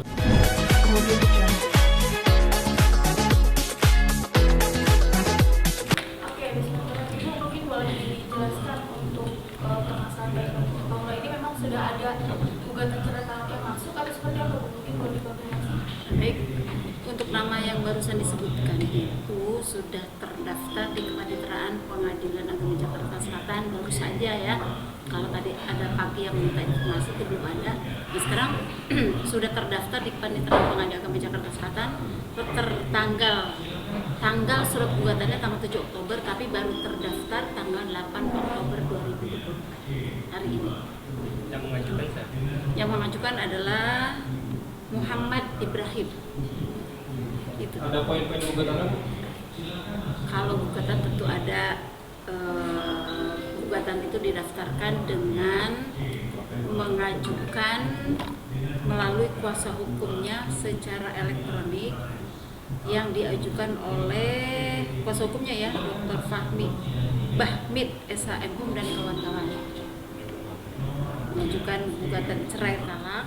Oke, mungkin boleh dijelaskan untuk permasalahan dari Tonga ini memang sudah ada gugatan cerai talak yang masuk atau seperti apa? Mungkin boleh dikonfirmasi. Baik, untuk nama yang barusan disebutkan itu sudah terdaftar di Kepaniteraan Pengadilan Agama Jakarta Selatan baru saja ya. Kalau tadi ada pagi yang minta informasi itu belum ada. Nah, sekarang sudah terdaftar di Kepaniteraan Pengadilan Agama Jakarta Selatan tanggal surat gugatannya tanggal 7 Oktober tapi baru terdaftar tanggal 8 Oktober 2024 hari ini. Yang mengajukan siapa? Yang mengajukan adalah Muhammad Ibrahim. Itu. Ada poin-poin gugatannya? Kalau gugatan tentu ada gugatan itu didaftarkan dengan mengajukan melalui kuasa hukumnya secara elektronik yang diajukan oleh kuasa hukumnya ya Dr. Fahmi Bahmid SHMHum dan kawan-kawan, mengajukan gugatan cerai talak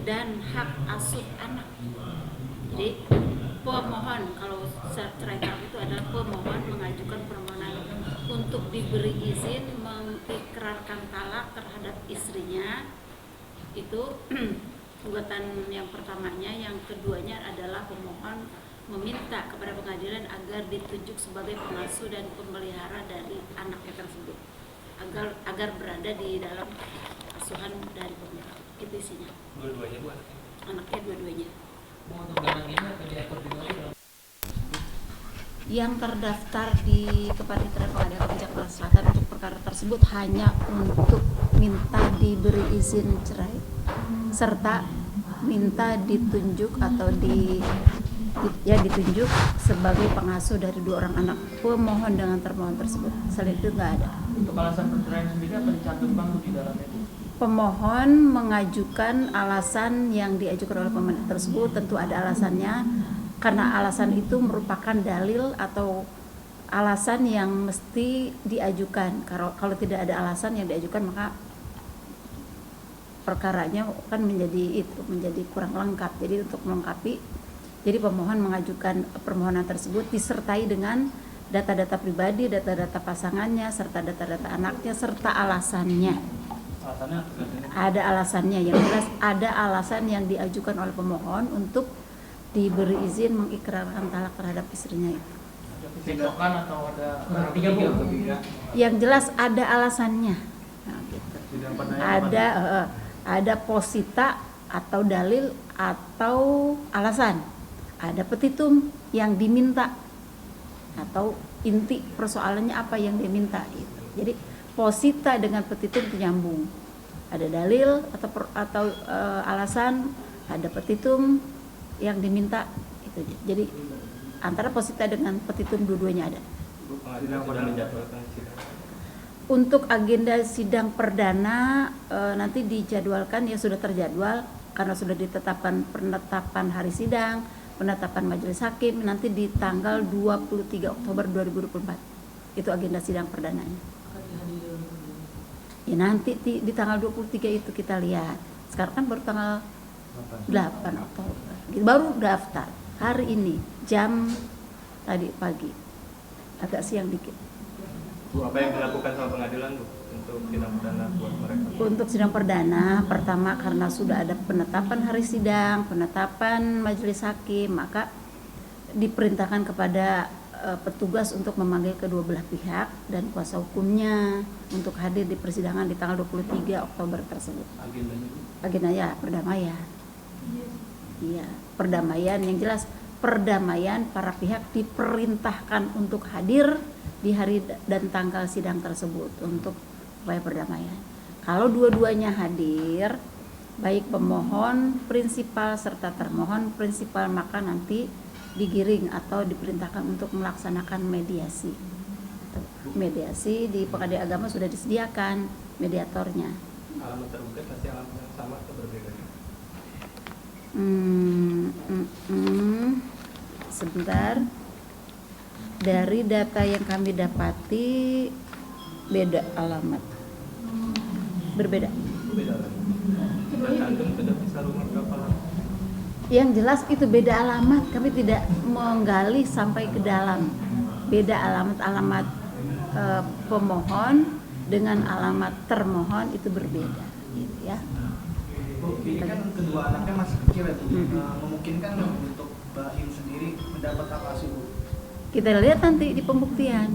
dan hak asuh anak. Jadi pemohon kalau cerai talak itu adalah pemohon mengajukan permohonan untuk diberi izin mengikrarkan talak terhadap istrinya. Itu gugatan yang pertamanya. Yang keduanya adalah pemohon meminta kepada pengadilan agar ditunjuk sebagai pengasuh dan pemelihara dari anaknya tersebut agar berada di dalam asuhan dari pemerintah. Itu isinya. Dua-duanya Bu? Anaknya dua-duanya. Untuk barang ini atau diatur di mana? Yang terdaftar di Kepaniteraan Pengadilan Agama Jakarta Selatan untuk perkara tersebut hanya untuk minta diberi izin cerai serta minta ditunjuk atau ditunjuk sebagai pengasuh dari dua orang anak pemohon dengan termohon tersebut. Selain itu nggak ada. Untuk alasan perceraian sendiri apa dicantumkan di dalamnya? Pemohon mengajukan alasan yang diajukan oleh pemohon tersebut, tentu ada alasannya, karena alasan itu merupakan dalil atau alasan yang mesti diajukan. Kalau tidak ada alasan yang diajukan maka perkaranya kan menjadi kurang lengkap. Jadi untuk melengkapi, jadi pemohon mengajukan permohonan tersebut disertai dengan data-data pribadi, data-data pasangannya, serta data-data anaknya, serta alasannya. Alasannya? Ada alasannya, yang jelas ada alasan yang diajukan oleh pemohon untuk diberi izin mengikrarkan talak terhadap istrinya itu. Ada kecocokan atau ada tiga? Yang jelas ada alasannya. Nah, gitu. Ada posita atau dalil atau alasan. Ada petitum yang diminta atau inti persoalannya apa yang diminta gitu. Jadi posita dengan petitum itu nyambung. Ada dalil atau alasan, ada petitum yang diminta itu. Jadi antara posita dengan petitum dua-duanya ada. Pengadilan sudah menjadwalkan sidang. Untuk agenda sidang perdana nanti dijadwalkan, ya sudah terjadwal karena sudah ditetapkan penetapan hari sidang, penetapan majelis hakim nanti di tanggal 23 Oktober 2024. Itu agenda sidang perdananya. Ya nanti di tanggal 23 itu kita lihat. Sekarang kan baru tanggal 8 Oktober. Baru daftar hari ini jam tadi pagi. Agak siang dikit. Bu, apa yang dilakukan sama pengadilan Bu untuk sidang perdana buat mereka? Untuk sidang perdana, pertama karena sudah ada penetapan hari sidang, penetapan majelis hakim, maka diperintahkan kepada petugas untuk memanggil kedua belah pihak dan kuasa hukumnya untuk hadir di persidangan di tanggal 23 Oktober tersebut. Agendanya perdamaian. Iya, perdamaian, yang jelas perdamaian, para pihak diperintahkan untuk hadir di hari dan tanggal sidang tersebut untuk upaya perdamaian. Kalau dua-duanya hadir, baik pemohon prinsipal serta termohon prinsipal, maka nanti digiring atau diperintahkan untuk melaksanakan mediasi. Mediasi di Pengadilan Agama sudah disediakan mediatornya. Alamat tergugat pasti alamat yang sama atau berbeda? Sebentar. Dari data yang kami dapati beda alamat. Berbeda. Beda lagi. Dan antum sudah bisa rumah berapa lama? Yang jelas itu beda alamat, kami tidak menggali sampai ke dalam. Beda alamat pemohon dengan alamat termohon itu berbeda, gitu ya. Bu, ini kan kedua anaknya masih kecil ya, Bu. Memungkinkan nggak untuk Mbak Im sendiri mendapat apa sih, Bu? Kita lihat nanti di pembuktian,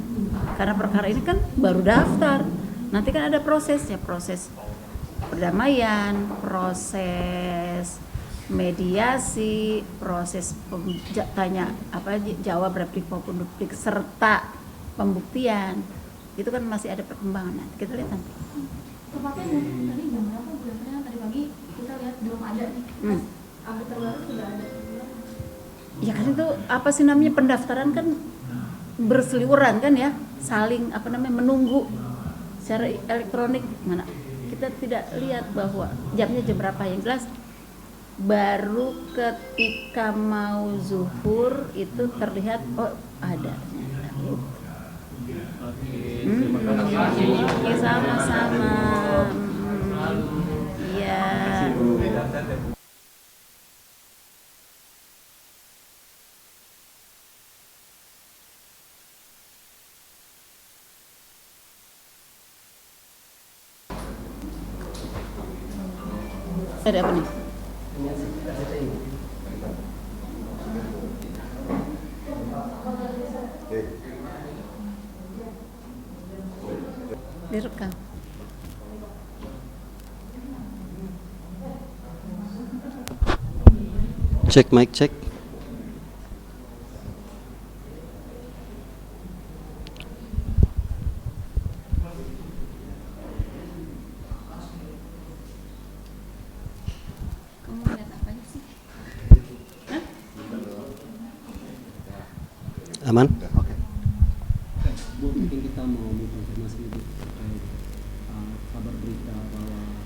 karena perkara ini kan baru daftar, nanti kan ada prosesnya, proses perdamaian, proses mediasi, proses tanya apa jawab replik maupun duplik serta pembuktian. Itu kan masih ada perkembangan, nanti kita lihat nanti. Tepatnya tadi jam berapa? Biasanya tadi pagi kita lihat belum ada nih. Update terbaru sudah ada. Ya kan itu apa sih namanya, pendaftaran kan berseliweran kan ya, saling apa namanya menunggu secara elektronik, mana kita tidak lihat bahwa jamnya jam berapa. Yang jelas baru ketika mau zuhur itu terlihat oh ada. Oke, sama-sama. Iya. Ada apa nih? Direkam. Cek mic cek. Kamu lihat apa sih? Hah? Aman? Bu, mungkin kita mau konfirmasi itu terkait kabar berita bahwa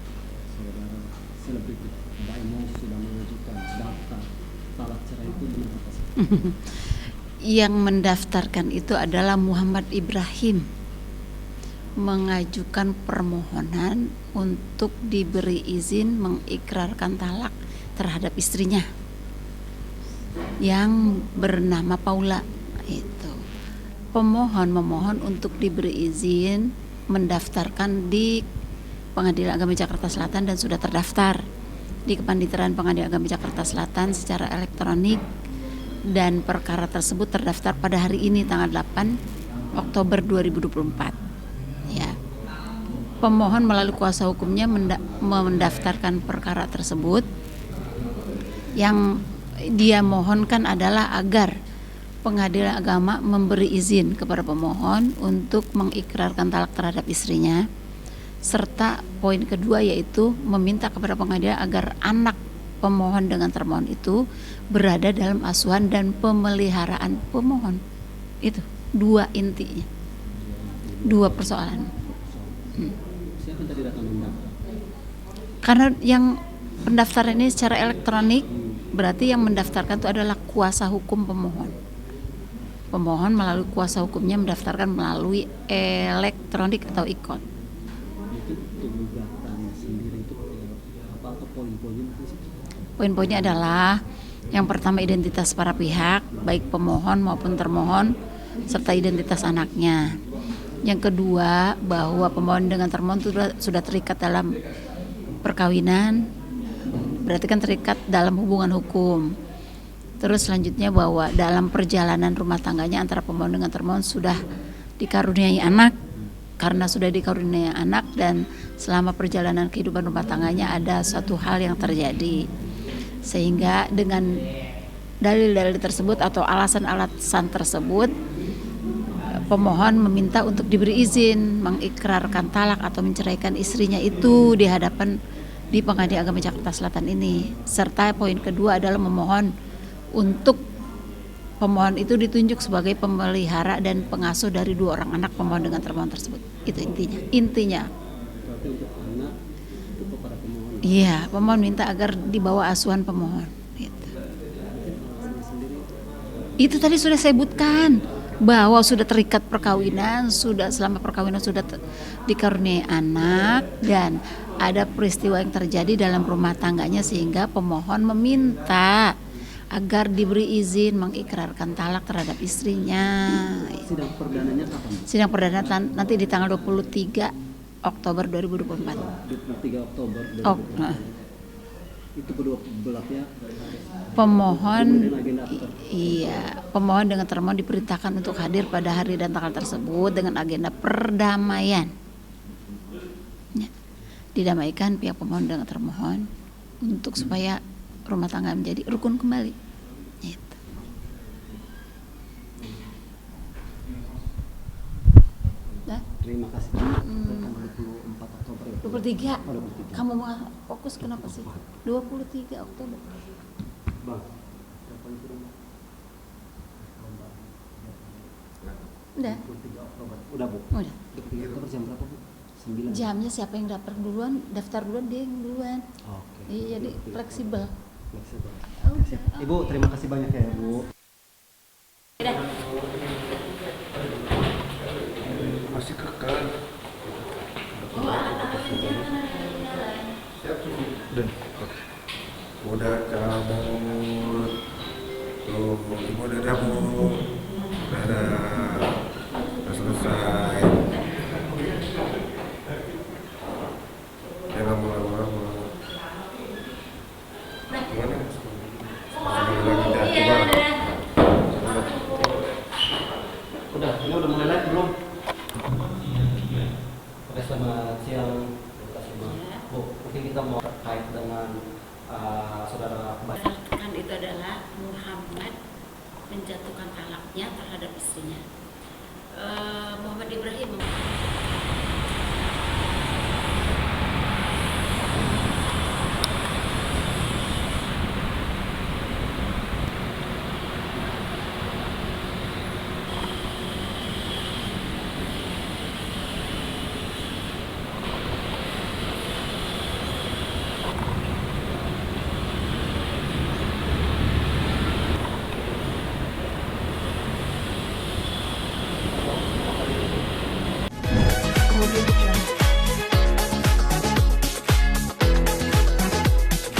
saudara selebriti Mbak Emo sudah mengajukan daftar talak cerai, itu benar apa sih? Yang mendaftarkan itu adalah Muhammad Ibrahim, mengajukan permohonan untuk diberi izin mengikrarkan talak terhadap istrinya yang bernama Paula. Itu pemohon memohon untuk diberi izin mendaftarkan di Pengadilan Agama Jakarta Selatan dan sudah terdaftar di Kepanitiaan Pengadilan Agama Jakarta Selatan secara elektronik, dan perkara tersebut terdaftar pada hari ini tanggal 8 Oktober 2024 ya. Pemohon melalui kuasa hukumnya mendaftarkan perkara tersebut. Yang dia mohonkan adalah agar Pengadilan Agama memberi izin kepada pemohon untuk mengikrarkan talak terhadap istrinya, serta poin kedua yaitu meminta kepada pengadilan agar anak pemohon dengan termohon itu berada dalam asuhan dan pemeliharaan pemohon. Itu dua intinya, dua persoalan. Siapa yang tadi datang mendaftar? Karena yang pendaftaran ini secara elektronik, berarti yang mendaftarkan itu adalah kuasa hukum pemohon. Pemohon melalui kuasa hukumnya mendaftarkan melalui elektronik atau e-court. Itu gugatan sendiri itu apa atau poin-poinnya mungkin sih? Poin-poinnya adalah yang pertama identitas para pihak, baik pemohon maupun termohon, serta identitas anaknya. Yang kedua, bahwa pemohon dengan termohon sudah terikat dalam perkawinan, berarti kan terikat dalam hubungan hukum. Terus selanjutnya bahwa dalam perjalanan rumah tangganya antara pemohon dengan termohon sudah dikaruniai anak. Karena sudah dikaruniai anak dan selama perjalanan kehidupan rumah tangganya ada suatu hal yang terjadi, sehingga dengan dalil-dalil tersebut atau alasan-alasan tersebut, pemohon meminta untuk diberi izin mengikrarkan talak atau menceraikan istrinya itu di hadapan di Pengadilan Agama Jakarta Selatan ini. Serta poin kedua adalah memohon untuk pemohon itu ditunjuk sebagai pemelihara dan pengasuh dari dua orang anak pemohon dengan termohon tersebut. Itu intinya. Berarti untuk anak itu kepada pemohon. Iya, pemohon minta agar dibawa asuhan pemohon. Gitu. Itu tadi sudah saya sebutkan bahwa sudah terikat perkawinan, sudah selama perkawinan sudah dikaruniai anak, dan ada peristiwa yang terjadi dalam rumah tangganya sehingga pemohon meminta agar diberi izin mengikrarkan talak terhadap istrinya. Sidang perdananya kapan? Bu? Sidang perdana nanti di tanggal 23 Oktober 2024. 23 Oktober 2024. Oh, nah. Itu kedua belah pihak. Pemohon Kemudian agenda iya, pemohon dengan termohon diperintahkan untuk hadir pada hari dan tanggal tersebut dengan agenda perdamaian. Ya. Didamaikan pihak pemohon dengan termohon untuk supaya rumah tangga menjadi rukun kembali. Gitu. Dah, Terima kasih. Tanggal 24 Oktober. Ya? 23. Oh, 23. Kamu mau fokus kenapa sih? 23 Oktober. Bang. Udah. 23 Oktober. Udah, Bu. Udah. 23 Oktober jam berapa, Bu? 9. Jamnya siapa yang daftar duluan dia yang duluan. Oke. Iya, jadi 23 fleksibel. Fleksibel. Oh, Siap. Ibu, terima kasih banyak ya, Bu. Masih kekal. Dan udah cabut. Tuh, ibu udah cabut. Udah selesai. Jangan lama-lama.